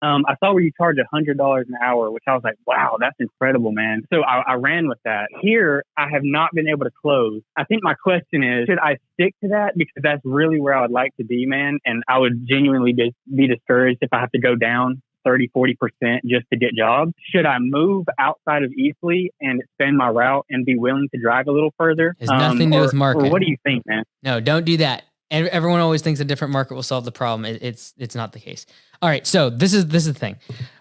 I saw where you charge $100 an hour, which I was like, wow, that's incredible, man. So I ran with that. Here, I have not been able to close. I think my question is, should I stick to that? Because that's really where I would like to be, man. And I would genuinely be discouraged if I have to go down 30-40% just to get jobs. Should I move outside of Eastleigh and expand my route and be willing to drive a little further? Has nothing to do with market. Or what do you think, man? No, don't do that. And everyone always thinks a different market will solve the problem. It's not the case. All right, so this is the thing.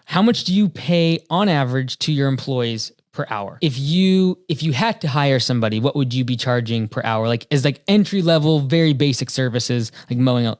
How much do you pay on average to your employees per hour? If you had to hire somebody, what would you be charging per hour? Like as like entry level, very basic services like mowing,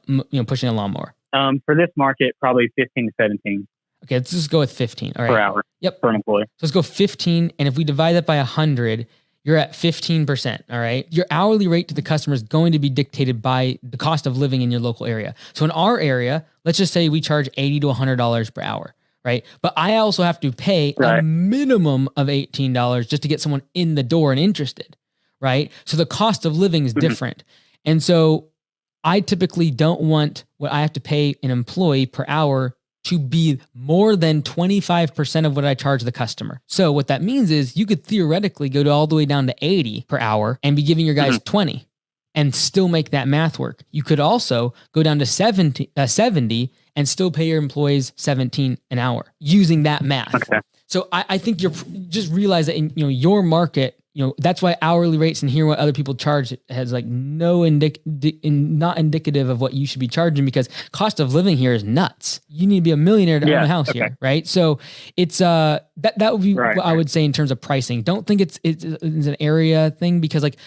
pushing a lawnmower. For this market, probably 15 to 17. Okay, let's just go with 15. All right. Per hour. Yep. Per employee. So let's go 15, and if we divide that by 100. You're at 15%, all right? Your hourly rate to the customer is going to be dictated by the cost of living in your local area. So in our area, let's just say we charge $80 to $100 per hour, right? But I also have to pay a minimum of $18 just to get someone in the door and interested, right? So the cost of living is different. And so I typically don't want what I have to pay an employee per hour to be more than 25% of what I charge the customer. So what that means is you could theoretically go to all the way down to 80 per hour and be giving your guys 20 and still make that math work. You could also go down to 70 and still pay your employees 17 an hour using that math. Okay. So I think you're just realize that in your market, that's why hourly rates and hearing what other people charge has like not indicative of what you should be charging, because cost of living here is nuts. You need to be a millionaire to own a house here, right? So it's that would be what I would say in terms of pricing. Don't think it's an area thing, because like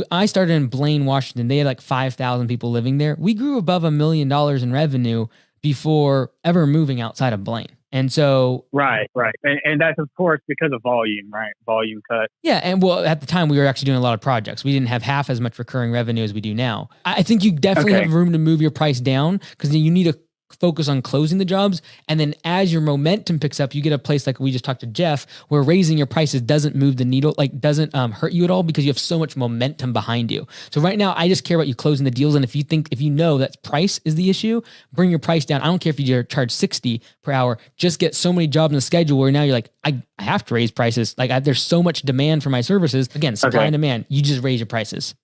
I started in Blaine, Washington. They had like 5,000 people living there. We grew above $1 million in revenue before ever moving outside of Blaine. And so, right. And that's of course because of volume, right? Volume cut. Yeah. And well, at the time we were actually doing a lot of projects. We didn't have half as much recurring revenue as we do now. I think you definitely have room to move your price down, because you need to focus on closing the jobs. And then as your momentum picks up, you get a place like we just talked to Jeff, where raising your prices doesn't move the needle, like doesn't hurt you at all, because you have so much momentum behind you. So right now, I just care about you closing the deals. And if you know that price is the issue, bring your price down. I don't care if you charge 60 per hour, just get so many jobs in the schedule where now you're like, I have to raise prices. Like there's so much demand for my services. Again, supply and demand, you just raise your prices.